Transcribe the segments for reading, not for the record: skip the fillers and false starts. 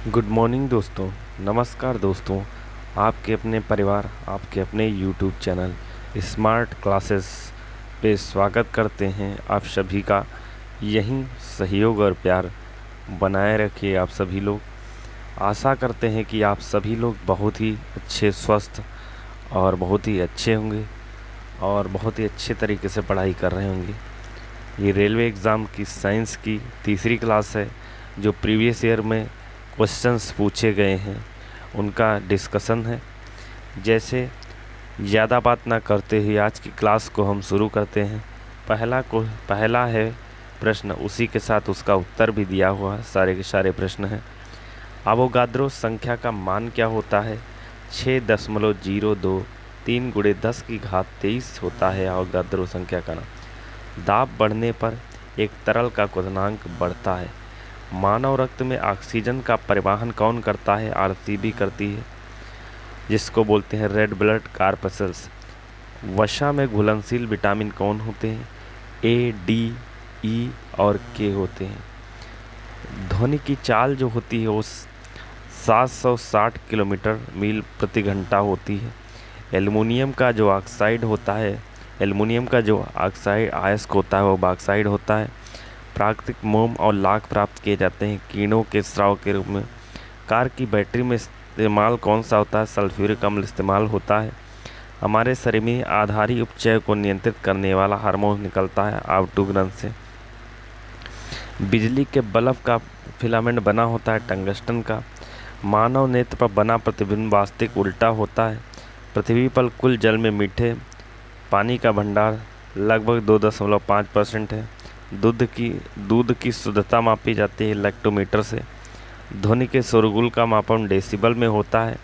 Good morning दोस्तों। नमस्कार दोस्तों। आपके अपने परिवार, आपके अपने यूट्यूब चैनल स्मार्ट क्लासेस पे स्वागत करते हैं आप सभी का। यहीं सहयोग और प्यार बनाए रखिए आप सभी लोग। आशा करते हैं कि आप सभी लोग बहुत ही अच्छे, स्वस्थ और बहुत ही अच्छे होंगे और बहुत ही अच्छे तरीके से पढ़ाई कर रहे होंगे। ये रेलवे एग्ज़ाम की साइंस की तीसरी क्लास है। जो प्रीवियस ईयर में क्वेश्चंस पूछे गए हैं उनका डिस्कशन है। जैसे ज़्यादा बात ना करते हुए आज की क्लास को हम शुरू करते हैं। पहला है प्रश्न, उसी के साथ उसका उत्तर भी दिया हुआ है। सारे के सारे प्रश्न हैं। अवोगाद्रो संख्या का मान क्या होता है? 6.02 3 × 10⁻23 होता है अवोगाद्रो संख्या का नाम। दाब बढ़ने पर एक तरल का क्वथनांक बढ़ता है। मानव रक्त में ऑक्सीजन का परिवहन कौन करता है? आरसीबी करती है, जिसको बोलते हैं रेड ब्लड कॉर्पस्कल्स। वसा में घुलनशील विटामिन कौन होते हैं? ए, डी, ई और के होते हैं। ध्वनि की चाल जो होती है वो 760 किलोमीटर मील प्रति घंटा होती है। एल्युमिनियम का जो ऑक्साइड होता है, एल्युमिनियम का जो ऑक्साइड अयस्क होता है वो बॉक्साइड होता है। प्राकृतिक मोम और लाख प्राप्त किए जाते हैं किरणों के स्राव के रूप में। कार की बैटरी में इस्तेमाल कौन सा होता है? सल्फ्यूरिक अम्ल इस्तेमाल होता है। हमारे शरीर में आधारी उपचय को नियंत्रित करने वाला हार्मोन निकलता है आउटडू ग्रंथ से। बिजली के बल्ब का फिलामेंट बना होता है टंगस्टन का। मानव नेत्र पर बना प्रतिबिंब वास्तविक उल्टा होता है। पृथ्वी पर कुल जल में मीठे पानी का भंडार लगभग 2.5% है। दूध की शुद्धता मापी जाती है लैक्टोमीटर से। ध्वनि के शोरगुल का मापन डेसिबल में होता है।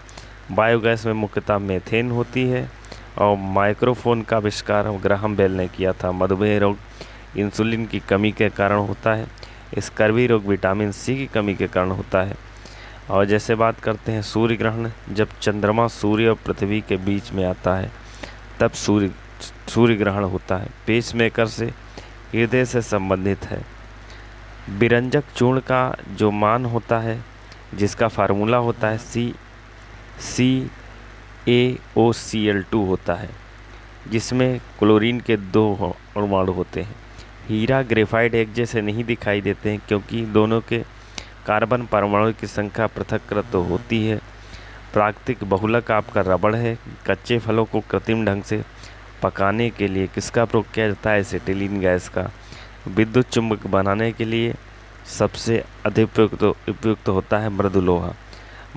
बायोगैस में मुख्यतः मेथेन होती है। और माइक्रोफोन का आविष्कार ग्राहम बेल ने किया था। मधुमेह रोग इंसुलिन की कमी के कारण होता है। स्कर्वी रोग विटामिन सी की कमी के कारण होता है। और जैसे बात करते हैं सूर्य ग्रहण, जब चंद्रमा सूर्य और पृथ्वी के बीच में आता है तब सूर्य ग्रहण होता है। पेसमेकर से हृदय से संबंधित है। विरंजक चूर्ण का जो मान होता है, जिसका फार्मूला होता है CaOCl2 होता है, जिसमें क्लोरीन के 2 परमाणु होते हैं। हीरा ग्रेफाइट एक जैसे नहीं दिखाई देते हैं क्योंकि दोनों के कार्बन परमाणु की संख्या पृथक होती है। प्राकृतिक बहुलक आपका रबड़ है। कच्चे फलों को कृत्रिम ढंग से पकाने के लिए किसका प्रयोग किया जाता है? एसिटिलीन गैस का। विद्युत चुंबक बनाने के लिए सबसे अधिक उपयुक्त होता है मृदु लोहा।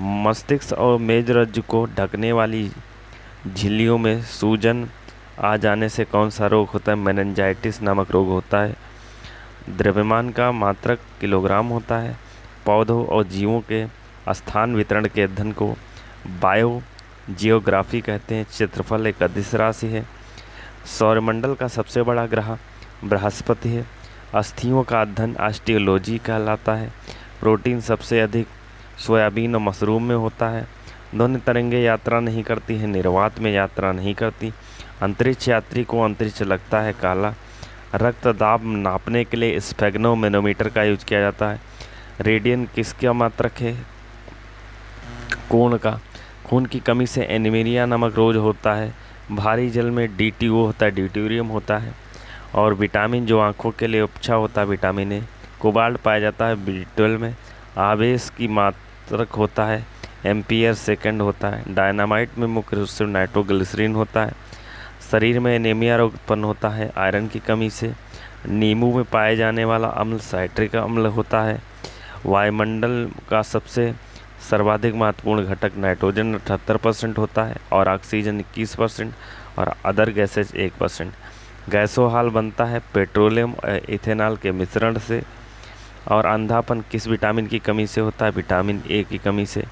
मस्तिष्क और मेजरज्जु को ढकने वाली झिल्लियों में सूजन आ जाने से कौन सा रोग होता है? मेनिंजाइटिस नामक रोग होता है। द्रव्यमान का मात्रक किलोग्राम होता है। पौधों और जीवों के स्थान वितरण के अध्ययन को बायो जियोग्राफी कहते हैं। क्षेत्रफल एक अदिश राशि है। सौरमंडल का सबसे बड़ा ग्रह बृहस्पति है। अस्थियों का अध्ययन ऑस्टियोलॉजी कहलाता है। प्रोटीन सबसे अधिक सोयाबीन और मशरूम में होता है। ध्वनि तरंगें यात्रा नहीं करती हैं, निर्वात में यात्रा नहीं करती। अंतरिक्ष यात्री को अंतरिक्ष लगता है काला। रक्त दाब नापने के लिए स्फेग्नोमेनोमीटर का यूज किया जाता है। रेडियन किसका मात्रक है? खून का। खून की कमी से एनीमिया नामक रोग होता है। भारी जल में DTO होता है, ड्यूटेरियम होता है। और विटामिन जो आँखों के लिए अच्छा होता है विटामिन ए। कोबाल्ट पाया जाता है B12 में। आवेश की मात्रक होता है एम्पियर सेकंड होता है। डायनामाइट में मुख्य रूप से नाइट्रोग्लिसरीन होता है। शरीर में एनीमिया रोग उत्पन्न होता है आयरन की कमी से। नींबू में पाए जाने वाला अम्ल साइट्रिक अम्ल होता है। वायुमंडल का सबसे सर्वाधिक महत्वपूर्ण घटक नाइट्रोजन 78% होता है और ऑक्सीजन 21% और अदर गैसेज 1%। गैसोहाल बनता है पेट्रोलियम और इथेनॉल के मिश्रण से। और अंधापन किस विटामिन की कमी से होता है? विटामिन ए की कमी से।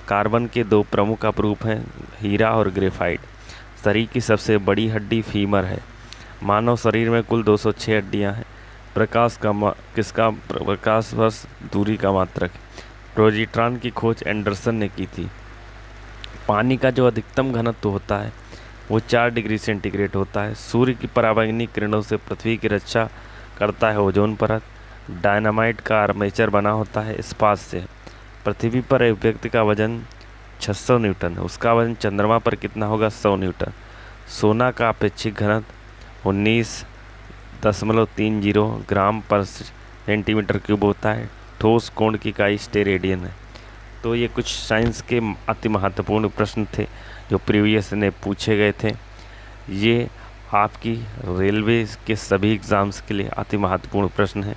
कार्बन के 2 प्रमुख अपरूप हैं, हीरा और ग्रेफाइट। शरीर की सबसे बड़ी हड्डी फीमर है। मानव शरीर में कुल 206 हड्डियां हैं। प्रकाश वर्ष दूरी का मात्रक। प्रोजिट्रॉन की खोज एंडरसन ने की थी। पानी का जो अधिकतम घनत्व होता है वो 4 डिग्री सेंटीग्रेड होता है। सूर्य की पराबैंगनी किरणों से पृथ्वी की रक्षा करता है ओजोन परत। डायनामाइट का आर्मेचर बना होता है इस्पात से। पृथ्वी पर एक व्यक्ति का वजन 600 न्यूटन है, उसका वजन चंद्रमा पर कितना होगा? 100 न्यूटन। सोना का अपेक्षित घनत्व 19.30 ग्राम पर सेंटीमीटर क्यूब होता है। ठोस कोण की इकाई स्टेरेडियन है। तो ये कुछ साइंस के अति महत्वपूर्ण प्रश्न थे जो प्रीवियस में पूछे गए थे। ये आपकी रेलवे के सभी एग्ज़ाम्स के लिए अति महत्वपूर्ण प्रश्न है।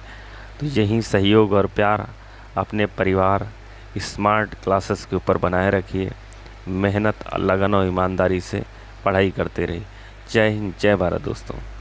तो यही सहयोग और प्यार अपने परिवार स्मार्ट क्लासेस के ऊपर बनाए रखिए। मेहनत, लगन और ईमानदारी से पढ़ाई करते रहिए। जय हिंद, जय भारत दोस्तों।